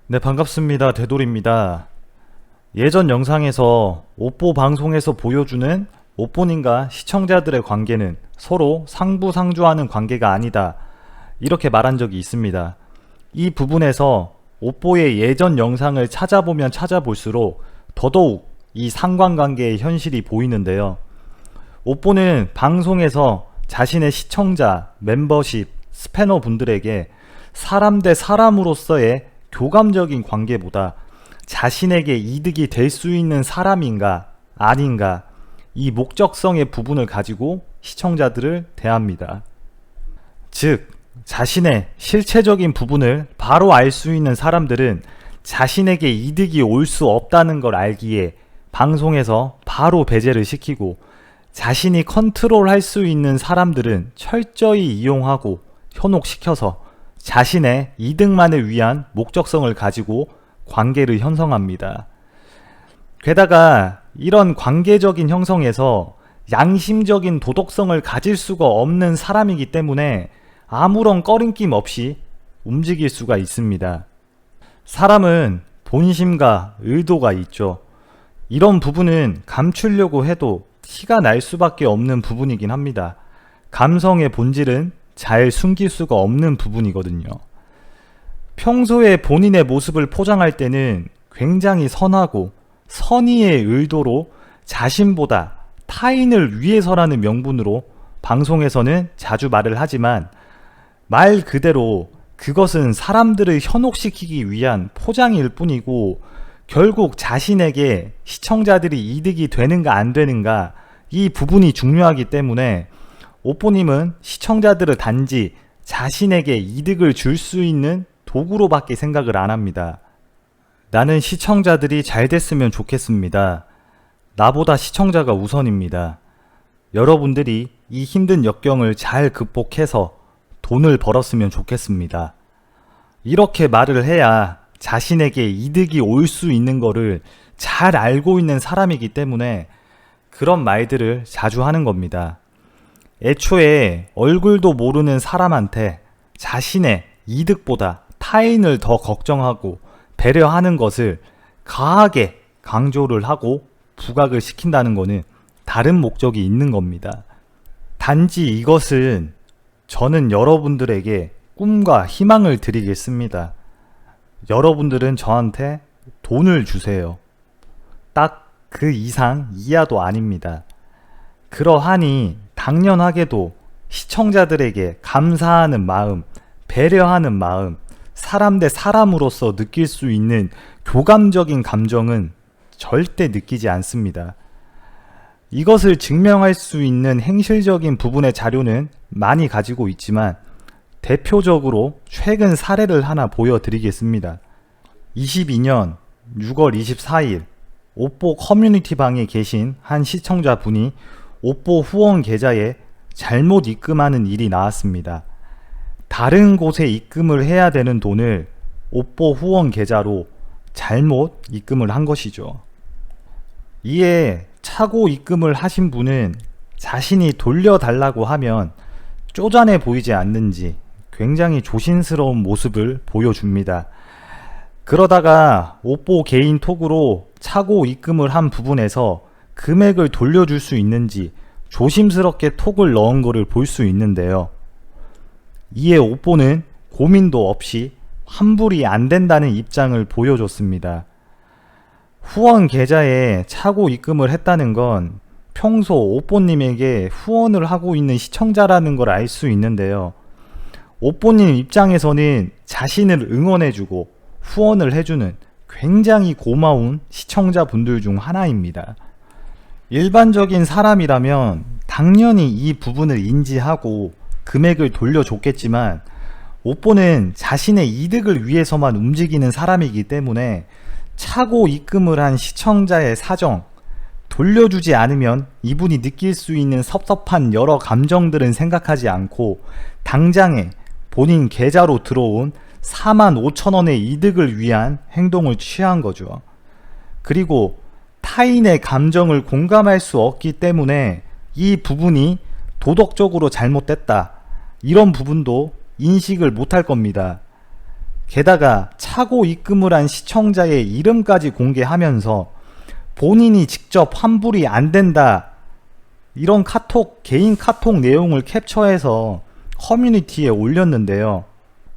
네, 반갑습니다. 되돌입니다. 예전 영상에서 옵보 방송에서 보여주는 옵보님과 시청자들의 관계는 서로 상부상조하는 관계가 아니다, 이렇게 말한 적이 있습니다. 이 부분에서 옵보의 예전 영상을 찾아보면 찾아볼수록 더더욱 이 상관관계의 현실이 보이는데요. 옵보는 방송에서 자신의 시청자, 멤버십, 스패너 분들에게 사람 대 사람으로서의 교감적인 관계보다 자신에게 이득이 될 수 있는 사람인가 아닌가, 이 목적성의 부분을 가지고 시청자들을 대합니다. 즉, 자신의 실체적인 부분을 바로 알 수 있는 사람들은 자신에게 이득이 올 수 없다는 걸 알기에 방송에서 바로 배제를 시키고, 자신이 컨트롤할 수 있는 사람들은 철저히 이용하고 현혹시켜서 자신의 이득만을 위한 목적성을 가지고 관계를 형성합니다. 게다가 이런 관계적인 형성에서 양심적인 도덕성을 가질 수가 없는 사람이기 때문에 아무런 꺼림낌 없이 움직일 수가 있습니다. 사람은 본심과 의도가 있죠. 이런 부분은 감추려고 해도 티가 날 수밖에 없는 부분이긴 합니다. 감성의 본질은 잘 숨길 수가 없는 부분이거든요. 평소에 본인의 모습을 포장할 때는 굉장히 선하고 선의의 의도로 자신보다 타인을 위해서라는 명분으로 방송에서는 자주 말을 하지만, 말 그대로 그것은 사람들을 현혹시키기 위한 포장일 뿐이고, 결국 자신에게 시청자들이 이득이 되는가 안 되는가, 이 부분이 중요하기 때문에 옵보님은 시청자들을 단지 자신에게 이득을 줄 수 있는 도구로밖에 생각을 안 합니다. 나는 시청자들이 잘 됐으면 좋겠습니다. 나보다 시청자가 우선입니다. 여러분들이 이 힘든 역경을 잘 극복해서 돈을 벌었으면 좋겠습니다. 이렇게 말을 해야 자신에게 이득이 올 수 있는 거를 잘 알고 있는 사람이기 때문에 그런 말들을 자주 하는 겁니다. 애초에 얼굴도 모르는 사람한테 자신의 이득보다 타인을 더 걱정하고 배려하는 것을 과하게 강조를 하고 부각을 시킨다는 것은 다른 목적이 있는 겁니다. 단지 이것은 저는 여러분들에게 꿈과 희망을 드리겠습니다. 여러분들은 저한테 돈을 주세요. 딱 그 이상 이하도 아닙니다. 그러하니 당연하게도 시청자들에게 감사하는 마음, 배려하는 마음, 사람 대 사람으로서 느낄 수 있는 교감적인 감정은 절대 느끼지 않습니다. 이것을 증명할 수 있는 행실적인 부분의 자료는 많이 가지고 있지만, 대표적으로 최근 사례를 하나 보여드리겠습니다. 22년 6월 24일 옵보 커뮤니티 방에 계신 한 시청자분이 옵보 후원 계좌에 잘못 입금하는 일이 나왔습니다. 다른 곳에 입금을 해야 되는 돈을 옵보 후원 계좌로 잘못 입금을 한 것이죠. 이에 착오 입금을 하신 분은 자신이 돌려달라고 하면 쪼잔해 보이지 않는지 굉장히 조심스러운 모습을 보여줍니다. 그러다가 옵보 개인 톡으로 착오 입금을 한 부분에서 금액을 돌려줄 수 있는지 조심스럽게 톡을 넣은 것을 볼 수 있는데요. 이에 옵보는 고민도 없이 환불이 안 된다는 입장을 보여줬습니다. 후원 계좌에 착오 입금을 했다는 건 평소 옵보님에게 후원을 하고 있는 시청자라는 걸 알 수 있는데요. 옵보님 입장에서는 자신을 응원해주고 후원을 해주는 굉장히 고마운 시청자분들 중 하나입니다. 일반적인 사람이라면 당연히 이 부분을 인지하고 금액을 돌려줬겠지만, 옵보는 자신의 이득을 위해서만 움직이는 사람이기 때문에 착오 입금을 한 시청자의 사정, 돌려주지 않으면 이분이 느낄 수 있는 섭섭한 여러 감정들은 생각하지 않고 당장에 본인 계좌로 들어온 45,000원의 이득을 위한 행동을 취한 거죠. 그리고 타인의 감정을 공감할 수 없기 때문에 이 부분이 도덕적으로 잘못됐다, 이런 부분도 인식을 못할 겁니다. 게다가 차고 입금을 한 시청자의 이름까지 공개하면서 본인이 직접 환불이 안 된다, 이런 개인 카톡 내용을 캡처해서 커뮤니티에 올렸는데요.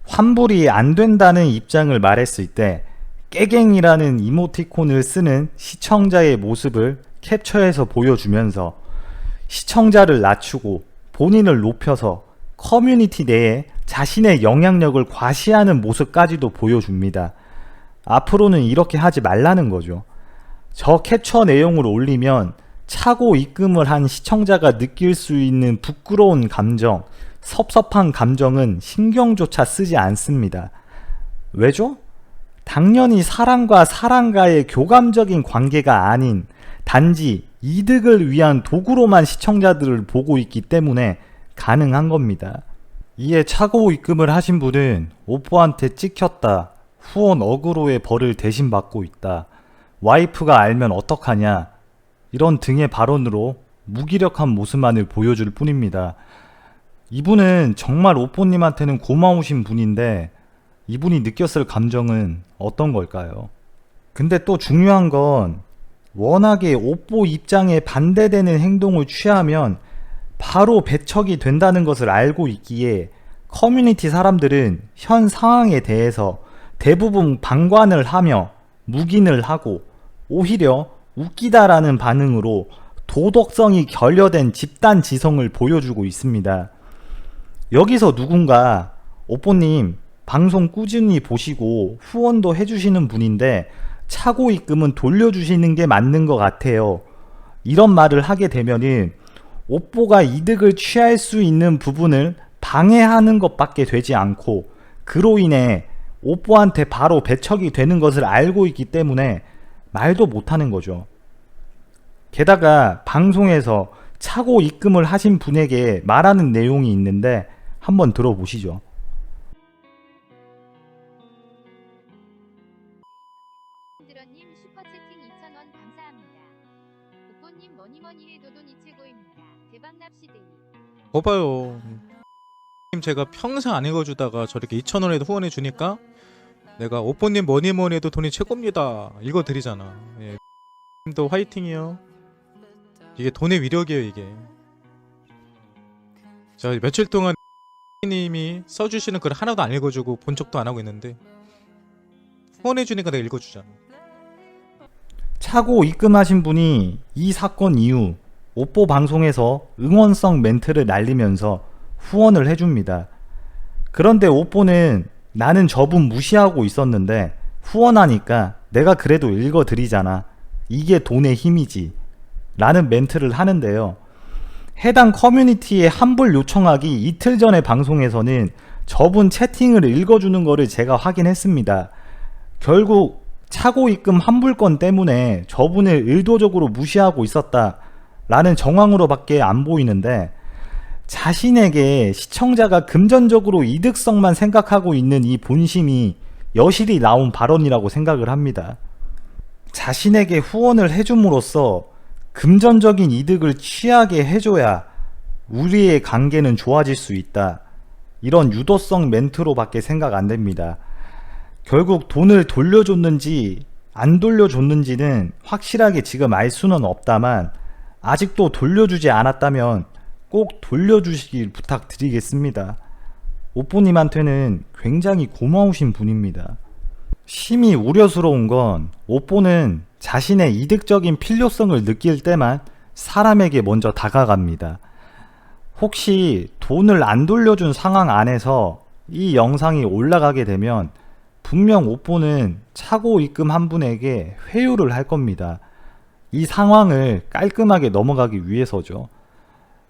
환불이 안 된다는 입장을 말했을 때 깨갱이라는 이모티콘을 쓰는 시청자의 모습을 캡처해서 보여주면서 시청자를 낮추고 본인을 높여서 커뮤니티 내에 자신의 영향력을 과시하는 모습까지도 보여줍니다. 앞으로는 이렇게 하지 말라는 거죠. 저 캡처 내용을 올리면 차고 입금을 한 시청자가 느낄 수 있는 부끄러운 감정, 섭섭한 감정은 신경조차 쓰지 않습니다. 왜죠? 당연히 사람과 사람과의 교감적인 관계가 아닌 단지 이득을 위한 도구로만 시청자들을 보고 있기 때문에 가능한 겁니다. 이에 차고 입금을 하신 분은 오뽀한테 찍혔다, 후원 어그로의 벌을 대신 받고 있다, 와이프가 알면 어떡하냐, 이런 등의 발언으로 무기력한 모습만을 보여줄 뿐입니다. 이분은 정말 오뽀님한테는 고마우신 분인데 이분이 느꼈을 감정은 어떤 걸까요? 근데 또 중요한 건 워낙에 오뽀 입장에 반대되는 행동을 취하면 바로 배척이 된다는 것을 알고 있기에 커뮤니티 사람들은 현 상황에 대해서 대부분 방관을 하며 묵인을 하고 오히려 웃기다라는 반응으로 도덕성이 결여된 집단 지성을 보여주고 있습니다. 여기서 누군가 오뽀님 방송 꾸준히 보시고 후원도 해주시는 분인데 차고 입금은 돌려주시는 게 맞는 것 같아요, 이런 말을 하게 되면은 오뽀가 이득을 취할 수 있는 부분을 방해하는 것밖에 되지 않고 그로 인해 오뽀한테 바로 배척이 되는 것을 알고 있기 때문에 말도 못하는 거죠. 게다가 방송에서 차고 입금을 하신 분에게 말하는 내용이 있는데 한번 들어보시죠. 드러님 슈퍼채팅 2,000원 감사합니다. 오뽀님 뭐니뭐니 해도 돈이 최고입니다. 대박 납시데이. 봐봐요. 제가 평생 안 읽어주다가 저렇게 2,000원에도 후원해 주니까 내가 오뽀님 뭐니뭐니 해도 돈이 최고입니다 읽어드리잖아. 예. 도 화이팅이요. 이게 돈의 위력이에요 이게. 자, 며칠 동안 님이 써주시는 글 하나도 안 읽어주고 본 척도 안 하고 있는데 후원해주니까 내가 읽어주잖아. 차고 입금하신 분이 이 사건 이후 오뽀 방송에서 응원성 멘트를 날리면서 후원을 해줍니다. 그런데 오뽀는 나는 저분 무시하고 있었는데 후원하니까 내가 그래도 읽어드리잖아, 이게 돈의 힘이지 라는 멘트를 하는데요. 해당 커뮤니티에 환불 요청하기 이틀 전의 방송에서는 저분 채팅을 읽어주는 거를 제가 확인했습니다. 결국 차고 입금 환불권 때문에 저분을 의도적으로 무시하고 있었다 라는 정황으로 밖에 안 보이는데, 자신에게 시청자가 금전적으로 이득성만 생각하고 있는 이 본심이 여실히 나온 발언이라고 생각을 합니다. 자신에게 후원을 해줌으로써 금전적인 이득을 취하게 해줘야 우리의 관계는 좋아질 수 있다, 이런 유도성 멘트로 밖에 생각 안 됩니다. 결국 돈을 돌려줬는지 안 돌려줬는지는 확실하게 지금 알 수는 없다만 아직도 돌려주지 않았다면 꼭 돌려주시길 부탁드리겠습니다. 오뽀님한테는 굉장히 고마우신 분입니다. 심히 우려스러운 건 오뽀는 자신의 이득적인 필요성을 느낄 때만 사람에게 먼저 다가갑니다. 혹시 돈을 안 돌려준 상황 안에서 이 영상이 올라가게 되면 분명 오뽀는 차고 입금 한 분에게 회유를 할 겁니다. 이 상황을 깔끔하게 넘어가기 위해서죠.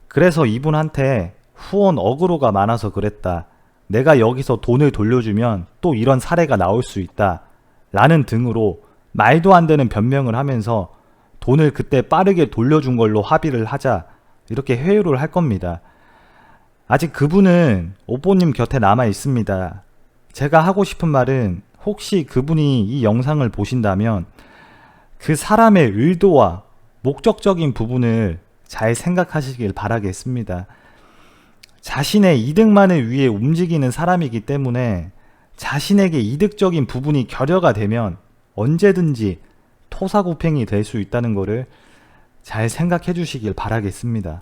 그래서 이분한테 후원 어그로가 많아서 그랬다, 내가 여기서 돈을 돌려주면 또 이런 사례가 나올 수 있다 라는 등으로 말도 안 되는 변명을 하면서 돈을 그때 빠르게 돌려준 걸로 합의를 하자, 이렇게 회유를 할 겁니다. 아직 그분은 오뽀님 곁에 남아 있습니다. 제가 하고 싶은 말은, 혹시 그분이 이 영상을 보신다면 그 사람의 의도와 목적적인 부분을 잘 생각하시길 바라겠습니다. 자신의 이득만을 위해 움직이는 사람이기 때문에 자신에게 이득적인 부분이 결여가 되면 언제든지 토사구팽이 될 수 있다는 거를 잘 생각해 주시길 바라겠습니다.